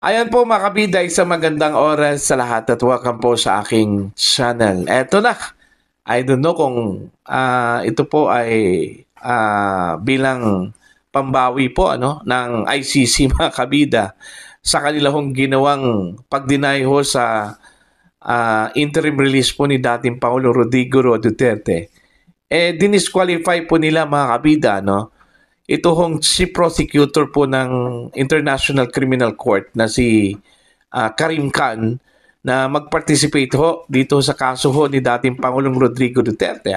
Ayan po mga kabida, isang magandang oras sa lahat at welcome po sa aking channel. Eto na, I don't know kung ito po ay bilang pambawi po ng ICC mga kabida sa kanilang ginawang pag-deny ho sa interim release po ni dating Pangulo Rodrigo Duterte. Dinisqualify po nila mga kabida, ito hong si prosecutor po ng International Criminal Court na si Karim Khan na mag-participate ho dito sa kaso ho ni dating Pangulong Rodrigo Duterte.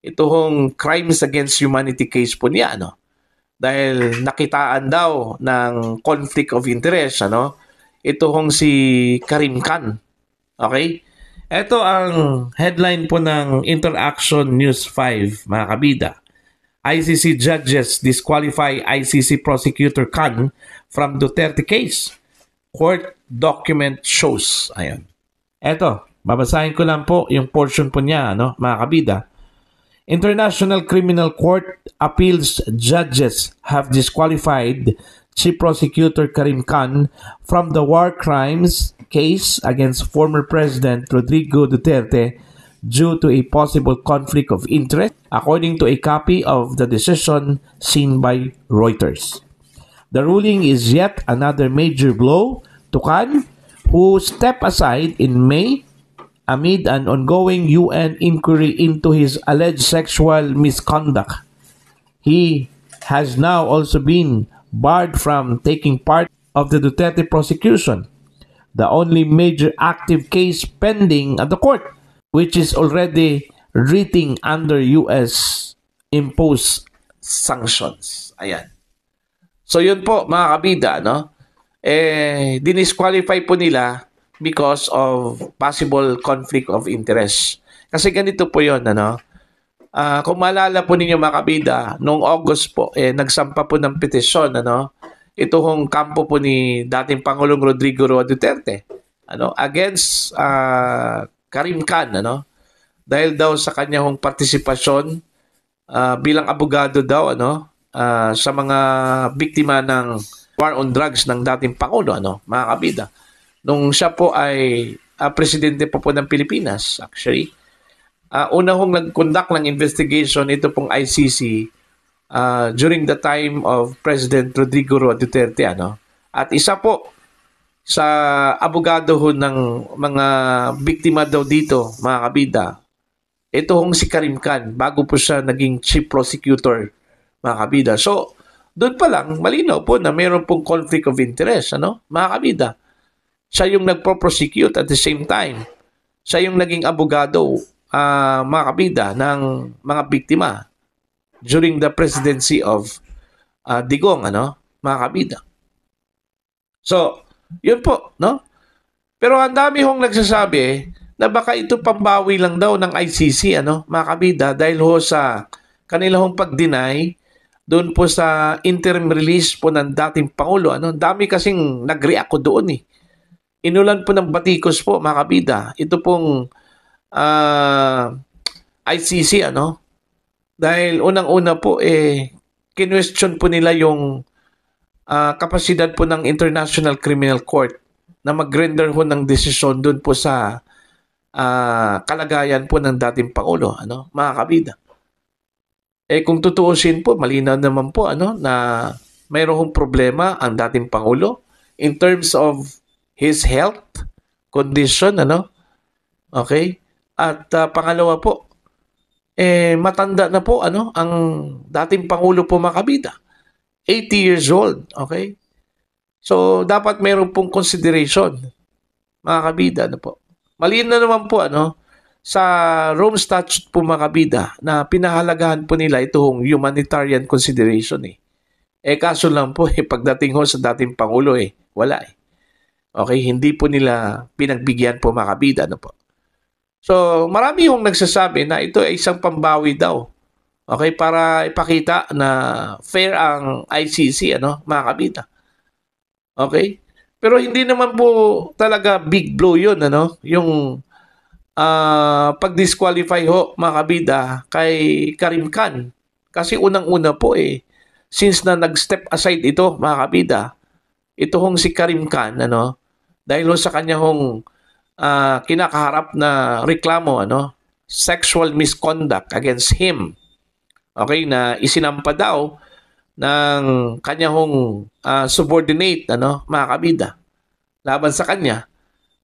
Ito hong crimes against humanity case po niya. Dahil nakitaan daw ng conflict of interest. Ito hong si Karim Khan. Okay? Ito ang headline po ng Interaction News 5, mga kabida. ICC judges disqualify ICC prosecutor Khan from Duterte case. Court document shows. Ayan. Eto, babasahin ko lang po yung portion po niya, mga kabida. International Criminal Court appeals judges have disqualified Chief Prosecutor Karim Khan from the war crimes case against former President Rodrigo Duterte due to a possible conflict of interest, according to a copy of the decision seen by Reuters. The ruling is yet another major blow to Khan, who stepped aside in May amid an ongoing UN inquiry into his alleged sexual misconduct. He has now also been barred from taking part of the Duterte prosecution, the only major active case pending at the court, which is already written under US imposed sanctions. Ayan. So yun po mga kabida, dinisqualify po nila because of possible conflict of interest. Kasi ganito po yun, kung maalala po ninyo mga kabida, noong August po, nagsampa po ng petisyon, ito hong kampo po ni dating Pangulong Rodrigo Duterte, against Karim Khan, dahil daw sa kanyang partisipasyon bilang abogado daw sa mga biktima ng war on drugs ng dating Pangulo, mga kabida. Nung siya po ay presidente po ng Pilipinas, actually. Una hong nag-conduct ng investigation ito pong ICC during the time of President Rodrigo Duterte. At isa po sa abogado ho ng mga biktima daw dito, mga kabida, ito hong si Karim Khan, bago po siya naging chief prosecutor, mga kabida. So, doon pa lang, malinaw po na mayroon pong conflict of interest, mga kabida. Siya yung nagpo-prosecute at the same time. Siya yung naging abogado, mga kabida, ng mga biktima during the presidency of Digong, mga kabida. So, yun po, Pero ang dami hong nagsasabi na baka ito pambawi lang daw ng ICC, mga kabida, dahil ho sa kanilang pag-deny doon po sa interim release po ng dating Pangulo. Dami kasing nag-react ko doon Inulan po ng batikos po, mga kabida. Ito pong ICC, dahil unang-una po, kinwestiyon po nila yung kapasidad po ng International Criminal Court na mag-render ho ng desisyon doon po sa kalagayan po ng dating Pangulo, mga kabida. Kung tutuusin po, malinaw naman po na mayroong problema ang dating Pangulo in terms of his health condition, okay? At pangalawa po, matanda na po ang dating Pangulo po, mga kabida. 80 years old, okay? So, dapat mayroon pong consideration, mga kabida, po. Malinaw naman po, sa Rome Statute po, mga kabida, na pinahalagahan po nila itong humanitarian consideration, kaso lang po, pagdating ho sa dating Pangulo, wala, Okay, hindi po nila pinagbigyan po, mga kabida, po. So, marami hong nagsasabi na ito ay isang pambawi daw. Okay, para ipakita na fair ang ICC, mga kabida. Okay? Pero hindi naman po talaga big blow yun, yung pag-disqualify ho, mga kabida, kay Karim Khan. Kasi unang-una po since na nag-step aside ito, mga kabida, ito hong si Karim Khan, ano, dahil ho sa kanya hong kinakaharap na reklamo, ano, sexual misconduct against him. Okay, na isinampa daw ng kanya hong subordinate, ano, mga kabida, laban sa kanya.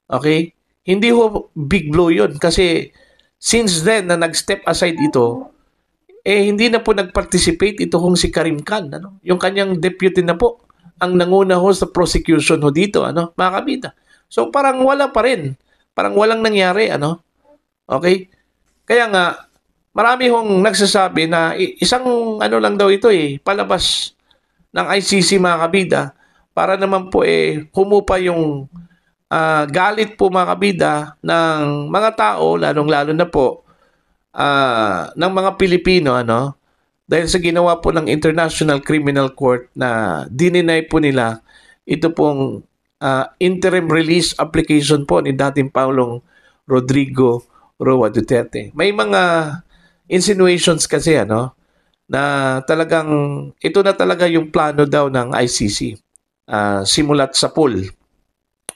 Okay? Hindi ho big blow yun kasi since then na nag-step aside ito, hindi na po nag-participate ito hong si Karim Khan. Ano? Yung kanyang deputy na po ang nanguna ho sa prosecution ho dito, ano, mga kabida. So parang wala pa rin. Parang walang nangyari, ano? Okay? Kaya nga, marami hong nagsasabi na isang ano lang daw ito palabas ng ICC, mga kabida, para naman po humupa yung galit po, mga kabida, ng mga tao, lalong-lalo na po ng mga Pilipino, ano, dahil sa ginawa po ng International Criminal Court na dininay po nila ito pong interim release application po ni dating Pangulong Rodrigo Roa Duterte. May mga insinuations kasi, ano, na talagang ito na talaga yung plano daw ng ICC simulat sa pool,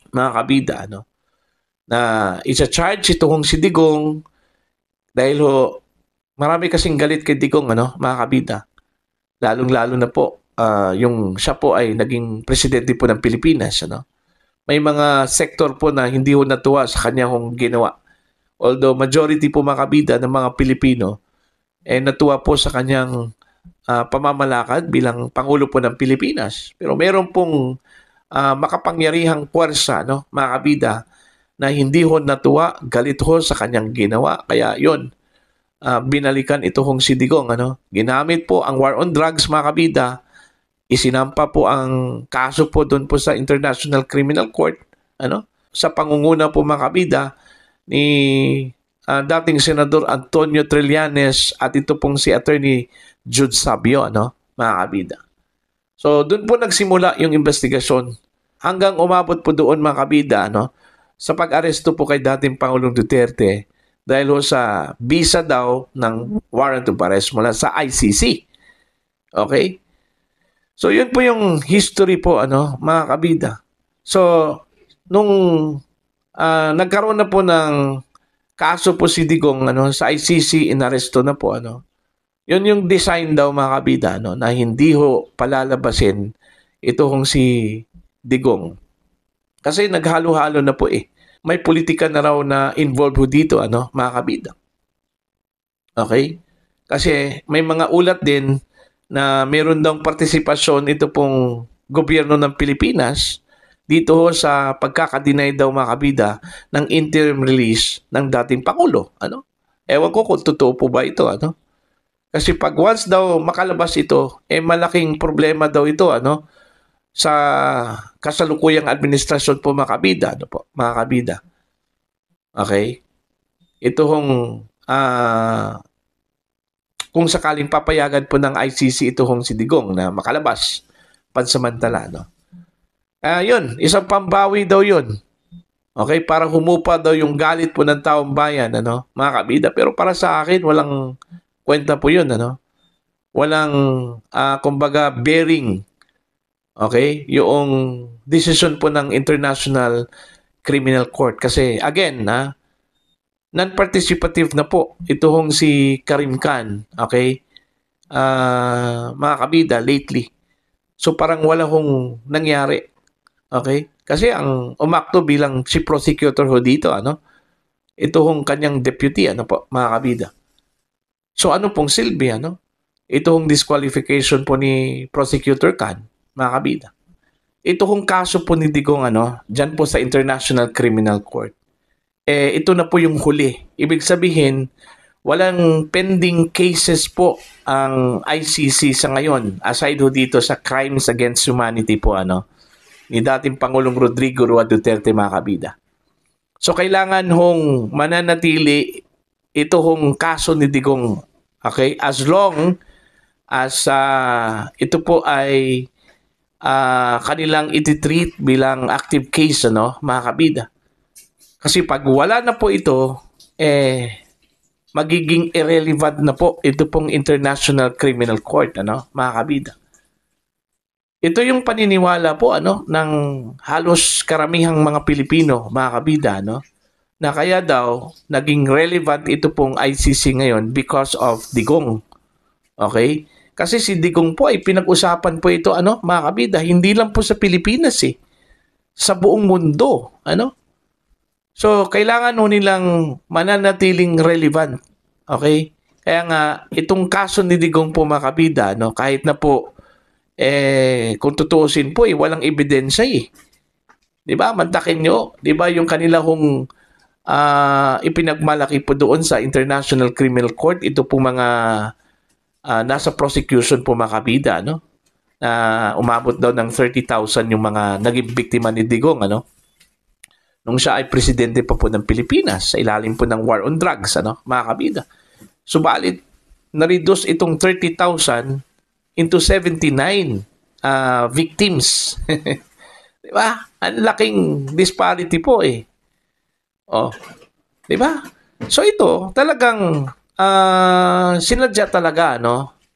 mga kabida, ano, na isa-charge ito hong si Digong dahil ho marami kasing galit kay Digong, ano, mga kabida, lalong-lalo na po yung siya po ay naging presidente po ng Pilipinas, ano. May mga sektor po na hindi ho natuwa sa kanya hong ginawa. Although majority po, mga kabida, ng mga Pilipino natuwa po sa kanyang pamamalakad bilang Pangulo po ng Pilipinas. Pero meron pong makapangyarihang puwersa, no, mga kabida, na hindi ho natuwa, galit ho sa kanyang ginawa. Kaya yon, binalikan ito hong si Digong, ano. Ginamit po ang war on drugs, mga kabida. Isinampa po ang kaso po doon po sa International Criminal Court, ano, sa pangunguna po, mga kabida, ni dating Senador Antonio Trillanes at ito pong si Attorney Jude Sabio, ano, mga kabida. So, doon po nagsimula yung investigasyon hanggang umabot po doon, mga kabida, ano, sa pag-aresto po kay dating Pangulong Duterte dahil ho sa visa daw ng warrant of arrest mula sa ICC. Okay? So, yun po yung history po, ano, mga kabida. So, nung nagkaroon na po ng kaso po si Digong, ano, sa ICC, inaresto na po, ano. Yun yung design daw, mga kabida, ano, na hindi ho palalabasin ito hong si Digong. Kasi naghalo-halo na po May politika na raw na involved ho dito, ano, mga kabida. Okay? Kasi may mga ulat din na meron daw partisipasyon ito pong gobyerno ng Pilipinas dito ho sa pagkakadinay daw, mga kabida, ng interim release ng dating Pangulo, ano? Ewan ko kung totoo po ba ito, ano? Kasi pag once daw makalabas ito, malaking problema daw ito, ano, sa kasalukuyang administrasyon po, mga kabida, ano po, mga kabida. Okay? Ito hong kung sakaling papayagan po ng ICC ito hong si Digong na makalabas pansamantala, no? Yun, isang pambawi daw yun. Okay, para humupa daw yung galit po ng taong bayan, ano, mga kabida. Pero para sa akin, walang kwenta po yun, ano. Walang, kumbaga, bearing, okay, yung decision po ng International Criminal Court. Kasi, again, non-participative na po ito hong si Karim Khan, okay, mga kabida, lately. So, parang wala hong nangyari. Okay? Kasi ang umakto bilang si prosecutor ho dito, ano? Ito hong kanyang deputy, ano po, mga kabida. So ano pong silbi, ano? Ito hong disqualification po ni Prosecutor Khan, mga kabida. Ito hong kaso po ni Digong, ano, dyan po sa International Criminal Court. Ito na po yung huli. Ibig sabihin, walang pending cases po ang ICC sa ngayon, aside ho dito sa crimes against humanity po, ano, ni dating Pangulong Rodrigo Roa Duterte, mga kabida. So, kailangan hong mananatili ito hong kaso ni Digong, okay? As long as ito po ay kanilang ititreat bilang active case, ano, mga kabida. Kasi pag wala na po ito, magiging irrelevant na po ito pong International Criminal Court, ano, mga kabida. Ito yung paniniwala po ng halos karamihang mga Pilipino, mga kabida, na kaya daw naging relevant ito pong ICC ngayon because of Digong. Okay? Kasi si Digong po ay pinag-usapan po ito, mga kabida, hindi lang po sa Pilipinas sa buong mundo, So, kailangan nilang mananatiling relevant. Okay? Kaya nga, itong kaso ni Digong po, mga kabida, kahit na po kung tutuusin po walang ebidensya 'Di ba? Mantakin nyo, 'di ba yung kanila ipinagmalaki po doon sa International Criminal Court, ito po mga nasa prosecution po mga kabida, na umabot daw ng 30,000 yung mga naging biktima ni Digong, nung siya ay presidente pa po ng Pilipinas sa ilalim po ng war on drugs, mga kabida. Subalit, na-reduce itong 30,000 into 79 victims. Di ba? Ang laking disparity po Oh, di ba? So ito, talagang sinadya talaga,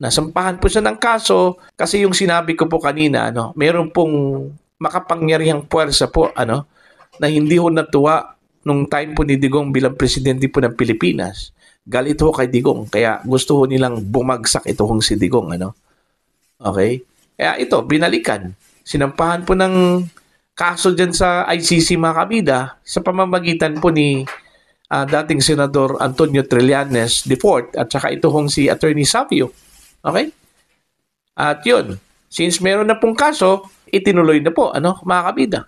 Nasampahan po siya ng kaso kasi yung sinabi ko po kanina, meron pong makapangyarihang puwersa po, na hindi ho natuwa nung time po ni Digong bilang presidente po ng Pilipinas. Galit ho kay Digong, kaya gusto ho nilang bumagsak ito si Digong, Okay? Kaya ito, binalikan. Sinampahan po ng kaso dyan sa ICC, mga kabida, sa pamamagitan po ni dating Senador Antonio Trillanes IV at saka ito si Attorney Savio. Okay? At yun, since meron na pong kaso, itinuloy na po, mga kabida.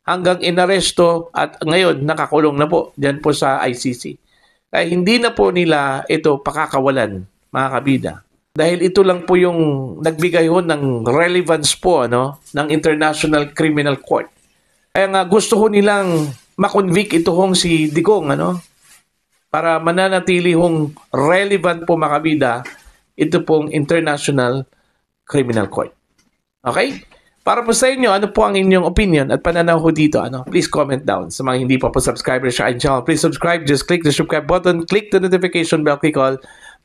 Hanggang inaresto at ngayon nakakulong na po dyan po sa ICC. Kaya hindi na po nila ito pakakawalan, mga kabida. Dahil ito lang po yung nagbigay ng relevance po ng International Criminal Court. Kaya nga gusto nilang makonvict ito si Digong para mananatili relevant po mga kabida ito pong International Criminal Court. Okay? Para po sa inyo, ano po ang inyong opinion at pananaw dito? Please comment down. Sa mga hindi pa po subscribers sa aking channel, please subscribe. Just click the subscribe button, click the notification bell, click all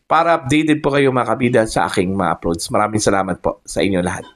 para updated po kayo mga kabida sa aking mga uploads. Maraming salamat po sa inyo lahat.